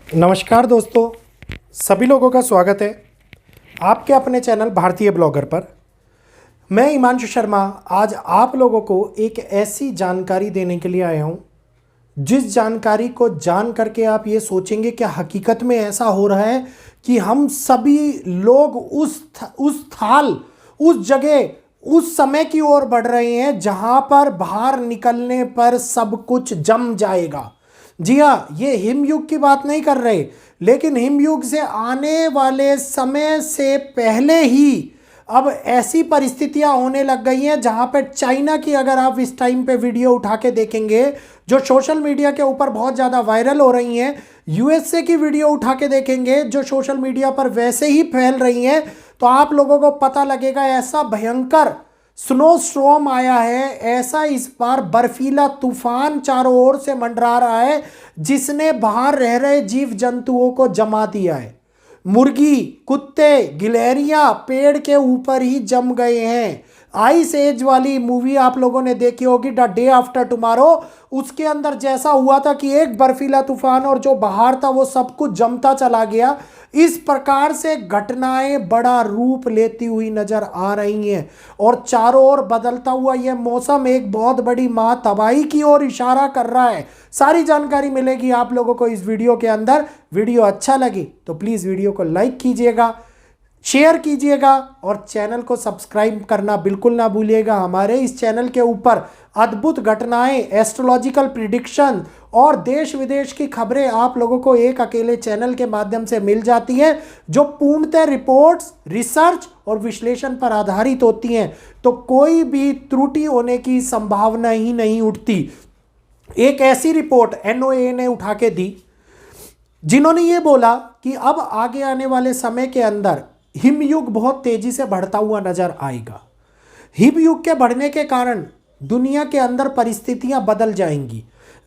नमस्कार दोस्तों, सभी लोगों का स्वागत है आपके अपने चैनल भारतीय ब्लॉगर पर। मैं हिमांशु शर्मा आज आप लोगों को एक ऐसी जानकारी देने के लिए आया हूं, जिस जानकारी को जान करके आप ये सोचेंगे कि हकीकत में ऐसा हो रहा है कि हम सभी लोग उस जगह उस समय की ओर बढ़ रहे हैं जहां पर बाहर निकलने पर सब कुछ जम जाएगा। जी हाँ, ये हिमयुग की बात नहीं कर रहे, लेकिन हिमयुग से आने वाले समय से पहले ही अब ऐसी परिस्थितियां होने लग गई हैं जहां पर चाइना की अगर आप इस टाइम पे वीडियो उठा के देखेंगे जो सोशल मीडिया के ऊपर बहुत ज़्यादा वायरल हो रही हैं, यूएसए की वीडियो उठा के देखेंगे जो सोशल मीडिया पर वैसे ही फैल रही हैं, तो आप लोगों को पता लगेगा ऐसा भयंकर स्नो स्टॉर्म आया है, ऐसा इस बार बर्फीला तूफान चारों ओर से मंडरा रहा है जिसने बाहर रह रहे जीव जंतुओं को जमा दिया है। मुर्गी, कुत्ते, गिलहरियां पेड़ के ऊपर ही जम गए हैं। आइस एज वाली मूवी आप लोगों ने देखी होगी, द डे आफ्टर टुमारो, उसके अंदर जैसा हुआ था कि एक बर्फीला तूफान और जो बाहर था वो सब कुछ जमता चला गया। इस प्रकार से घटनाएं बड़ा रूप लेती हुई नजर आ रही हैं और चारों ओर बदलता हुआ यह मौसम एक बहुत बड़ी महातबाही की ओर इशारा कर रहा है। सारी जानकारी मिलेगी आप लोगों को इस वीडियो के अंदर। वीडियो अच्छा लगी तो प्लीज़ वीडियो को लाइक कीजिएगा, शेयर कीजिएगा और चैनल को सब्सक्राइब करना बिल्कुल ना भूलिएगा। हमारे इस चैनल के ऊपर अद्भुत घटनाएं, एस्ट्रोलॉजिकल प्रिडिक्शन और देश विदेश की खबरें आप लोगों को एक अकेले चैनल के माध्यम से मिल जाती हैं जो पूर्णतः रिपोर्ट्स, रिसर्च और विश्लेषण पर आधारित होती हैं, तो कोई भी त्रुटि होने की संभावना ही नहीं उठती। एक ऐसी रिपोर्ट एनओए ने उठा के दी जिन्होंने ये बोला कि अब आगे आने वाले समय के अंदर हिमयुग बहुत तेजी से बढ़ता हुआ नजर आएगा। हिमयुग के बढ़ने के कारण दुनिया के अंदर परिस्थितियां बदल जाएंगी।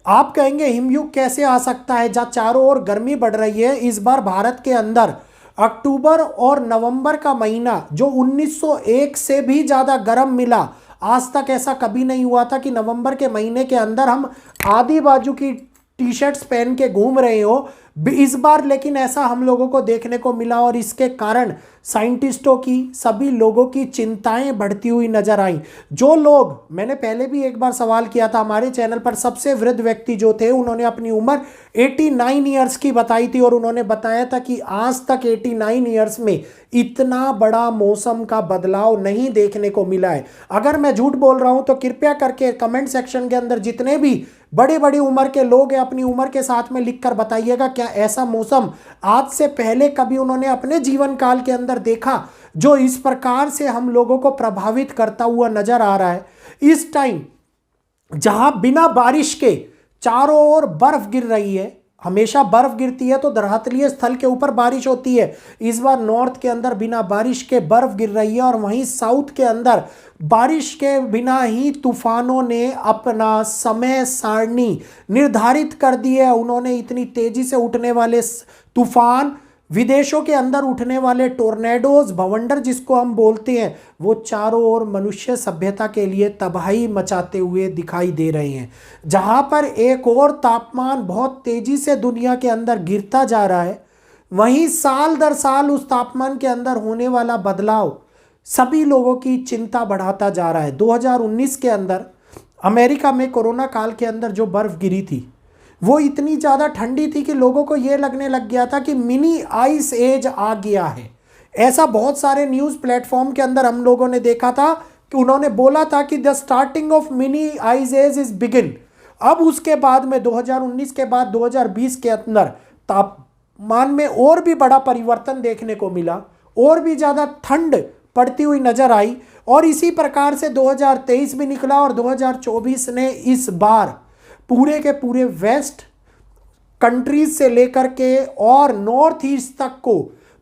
आप कहेंगे हिमयुग कैसे आ सकता है जहाँ चारों ओर गर्मी बढ़ रही है। इस बार भारत के अंदर अक्टूबर और नवंबर का महीना जो 1901 से भी ज़्यादा गर्म मिला, आज तक ऐसा कभी नहीं हुआ था कि नवंबर के महीने के अंदर हम आधी बाजू की टी शर्ट्स पहन के घूम रहे हो। इस बार लेकिन ऐसा हम लोगों को देखने को मिला और इसके कारण साइंटिस्टों की, सभी लोगों की चिंताएं बढ़ती हुई नजर आई। जो लोग, मैंने पहले भी एक बार सवाल किया था हमारे चैनल पर, सबसे वृद्ध व्यक्ति जो थे उन्होंने अपनी उम्र 89 ईयर्स की बताई थी और उन्होंने बताया था कि आज तक 89 ईयर्स में इतना बड़ा मौसम का बदलाव नहीं देखने को मिला है। अगर मैं झूठ बोल रहा हूं तो कृपया करके कमेंट सेक्शन के अंदर जितने भी बड़ी बड़ी उम्र के लोग हैं अपनी उम्र के साथ में लिखकर बताइएगा क्या ऐसा मौसम आज से पहले कभी उन्होंने अपने जीवन काल के अंदर देखा जो इस प्रकार से हम लोगों को प्रभावित करता हुआ नजर आ रहा है। इस टाइम जहां बिना बारिश के चारों ओर बर्फ गिर रही है, हमेशा बर्फ गिरती है तो धरातलीय स्थल के ऊपर बारिश होती है, इस बार नॉर्थ के अंदर बिना बारिश के बर्फ गिर रही है और वहीं साउथ के अंदर बारिश के बिना ही तूफानों ने अपना समय सारणी निर्धारित कर दी है। उन्होंने इतनी तेजी से उठने वाले तूफान, विदेशों के अंदर उठने वाले टोर्नेडोज, भवंडर जिसको हम बोलते हैं, वो चारों ओर मनुष्य सभ्यता के लिए तबाही मचाते हुए दिखाई दे रहे हैं। जहां पर एक और तापमान बहुत तेजी से दुनिया के अंदर गिरता जा रहा है, वहीं साल दर साल उस तापमान के अंदर होने वाला बदलाव सभी लोगों की चिंता बढ़ाता जा रहा है। 2019 के अंदर अमेरिका में कोरोना काल के अंदर जो बर्फ गिरी थी वो इतनी ज़्यादा ठंडी थी कि लोगों को ये लगने लग गया था कि मिनी आइस एज आ गया है। ऐसा बहुत सारे न्यूज़ प्लेटफॉर्म के अंदर हम लोगों ने देखा था कि उन्होंने बोला था कि the starting of mini ice age is begin. अब उसके बाद में 2019 के बाद 2020 के अंदर तापमान में और भी बड़ा परिवर्तन देखने को मिला, और भी ज़्यादा ठंड पड़ती हुई नजर आई और इसी प्रकार से 2023 भी निकला और 2024 ने इस बार पूरे के पूरे वेस्ट कंट्रीज से लेकर के और नॉर्थ ईस्ट तक को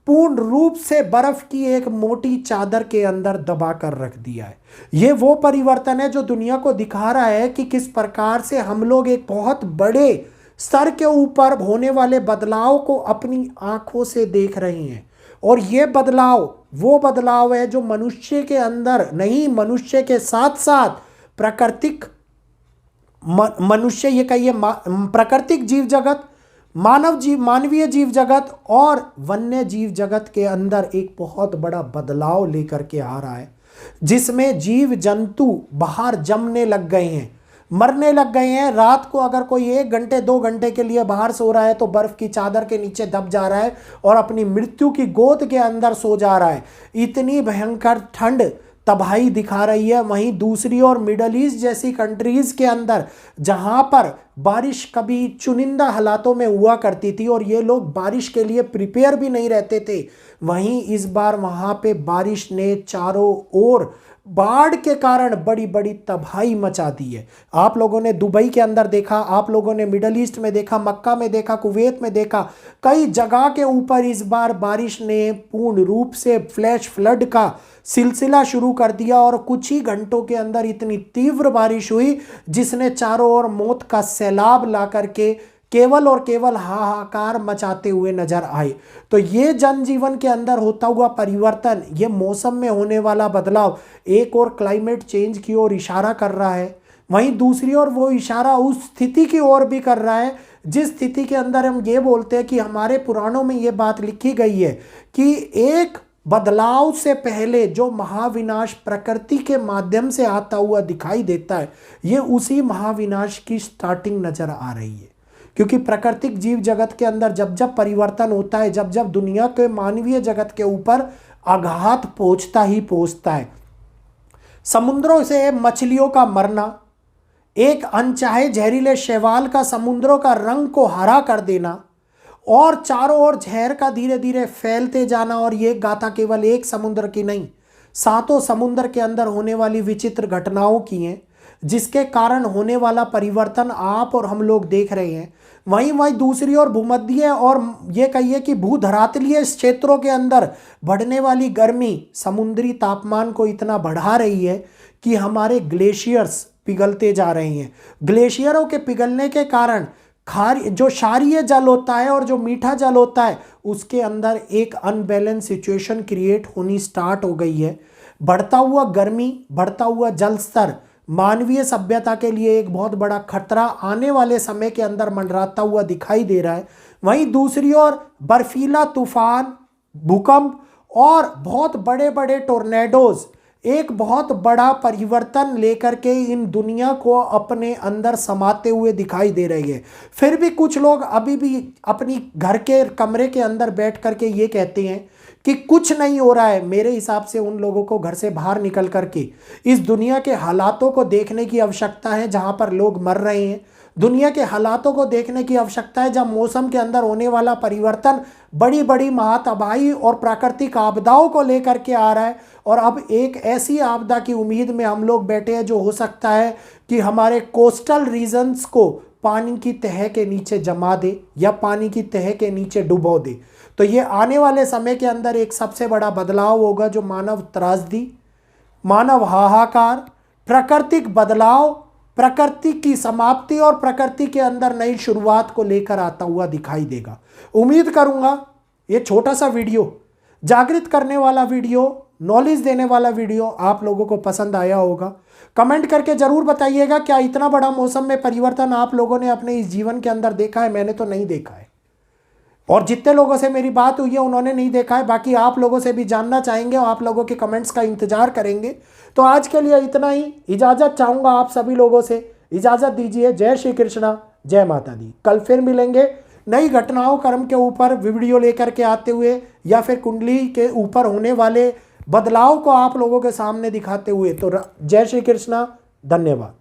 पूर्ण रूप से बर्फ की एक मोटी चादर के अंदर दबा कर रख दिया है। ये वो परिवर्तन है जो दुनिया को दिखा रहा है कि किस प्रकार से हम लोग एक बहुत बड़े स्तर के ऊपर होने वाले बदलाव को अपनी आंखों से देख रहे हैं। और ये बदलाव वो बदलाव है जो मनुष्य के अंदर नहीं, मनुष्य के साथ साथ प्राकृतिक मनुष्य, ये कहिए प्राकृतिक जीव जगत, मानवीय जीव जगत और वन्य जीव जगत के अंदर एक बहुत बड़ा बदलाव लेकर के आ रहा है, जिसमें जीव जंतु बाहर जमने लग गए हैं, मरने लग गए हैं। रात को अगर कोई 1 घंटे 2 घंटे के लिए बाहर सो रहा है तो बर्फ की चादर के नीचे दब जा रहा है और अपनी मृत्यु की गोद के अंदर सो जा रहा है। इतनी भयंकर ठंड तबाही दिखा रही है। वहीं दूसरी ओर मिडल ईस्ट जैसी कंट्रीज के अंदर जहां पर बारिश कभी चुनिंदा हालातों में हुआ करती थी और ये लोग बारिश के लिए प्रिपेयर भी नहीं रहते थे, वहीं इस बार वहां पे बारिश ने चारों ओर बाढ़ के कारण बड़ी बड़ी तबाही मचा दी है। आप लोगों ने दुबई के अंदर देखा, आप लोगों ने मिडल ईस्ट में देखा, मक्का में देखा, कुवैत में देखा, कई जगह के ऊपर इस बार बारिश ने पूर्ण रूप से फ्लैश फ्लड का सिलसिला शुरू कर दिया और कुछ ही घंटों के अंदर इतनी तीव्र बारिश हुई जिसने चारों ओर मौत का सैलाब ला करके केवल और केवल हाहाकार मचाते हुए नजर आए। तो ये जनजीवन के अंदर होता हुआ परिवर्तन, ये मौसम में होने वाला बदलाव एक और क्लाइमेट चेंज की ओर इशारा कर रहा है, वहीं दूसरी ओर वो इशारा उस स्थिति की ओर भी कर रहा है जिस स्थिति के अंदर हम ये बोलते हैं कि हमारे पुराणों में ये बात लिखी गई है कि एक बदलाव से पहले जो महाविनाश प्रकृति के माध्यम से आता हुआ दिखाई देता है, ये उसी महाविनाश की स्टार्टिंग नजर आ रही है। क्योंकि प्राकृतिक जीव जगत के अंदर जब जब परिवर्तन होता है, जब जब दुनिया के मानवीय जगत के ऊपर आघात पहुंचता ही पहुंचता है, समुद्रों से मछलियों का मरना, एक अनचाहे जहरीले शैवाल का समुद्रों का रंग को हरा कर देना और चारों ओर जहर का धीरे धीरे फैलते जाना, और ये गाथा केवल एक समुद्र की नहीं, 7 समुद्र के अंदर होने वाली विचित्र घटनाओं की हैं, जिसके कारण होने वाला परिवर्तन आप और हम लोग देख रहे हैं। वहीं दूसरी ओर भूमध्य और ये कहिए कि भूधरातलीय क्षेत्रों के अंदर बढ़ने वाली गर्मी समुद्री तापमान को इतना बढ़ा रही है कि हमारे ग्लेशियर्स पिघलते जा रहे हैं। ग्लेशियरों के पिघलने के कारण जो क्षारीय जल होता है और जो मीठा जल होता है उसके अंदर एक अनबैलेंस सिचुएशन क्रिएट होनी स्टार्ट हो गई है। बढ़ता हुआ गर्मी, बढ़ता हुआ जल स्तर मानवीय सभ्यता के लिए एक बहुत बड़ा खतरा आने वाले समय के अंदर मंडराता हुआ दिखाई दे रहा है। वहीं दूसरी ओर बर्फीला तूफान, भूकंप और बहुत बड़े बड़े टोर्नेडोज एक बहुत बड़ा परिवर्तन लेकर के इन दुनिया को अपने अंदर समाते हुए दिखाई दे रही है। फिर भी कुछ लोग अभी भी अपनी घर के कमरे के अंदर बैठ करके ये कहते हैं कि कुछ नहीं हो रहा है। मेरे हिसाब से उन लोगों को घर से बाहर निकल करके इस दुनिया के हालातों को देखने की आवश्यकता है जहां पर लोग मर रहे हैं। दुनिया के हालातों को देखने की आवश्यकता है जब मौसम के अंदर होने वाला परिवर्तन बड़ी बड़ी महातबाही और प्राकृतिक आपदाओं को लेकर के आ रहा है। और अब एक ऐसी आपदा की उम्मीद में हम लोग बैठे हैं जो हो सकता है कि हमारे कोस्टल रीजन्स को पानी की तह के नीचे जमा दे या पानी की तह के नीचे डुबो दे। तो ये आने वाले समय के अंदर एक सबसे बड़ा बदलाव होगा जो मानव त्रासदी, मानव हाहाकार, प्राकृतिक बदलाव, प्रकृति की समाप्ति और प्रकृति के अंदर नई शुरुआत को लेकर आता हुआ दिखाई देगा। उम्मीद करूंगा ये छोटा सा वीडियो, जागृत करने वाला वीडियो, नॉलेज देने वाला वीडियो आप लोगों को पसंद आया होगा। कमेंट करके जरूर बताइएगा क्या इतना बड़ा मौसम में परिवर्तन आप लोगों ने अपने इस जीवन के अंदर देखा है। मैंने तो नहीं देखा है, और जितने लोगों से मेरी बात हुई है उन्होंने नहीं देखा है। बाकी आप लोगों से भी जानना चाहेंगे और आप लोगों के कमेंट्स का इंतजार करेंगे। तो आज के लिए इतना ही, इजाज़त चाहूँगा आप सभी लोगों से, इजाज़त दीजिए। जय श्री कृष्णा, जय माता दी। कल फिर मिलेंगे नई घटनाओं कर्म के ऊपर वीडियो लेकर के आते हुए, या फिर कुंडली के ऊपर होने वाले बदलाव को आप लोगों के सामने दिखाते हुए। तो जय श्री कृष्णा, धन्यवाद।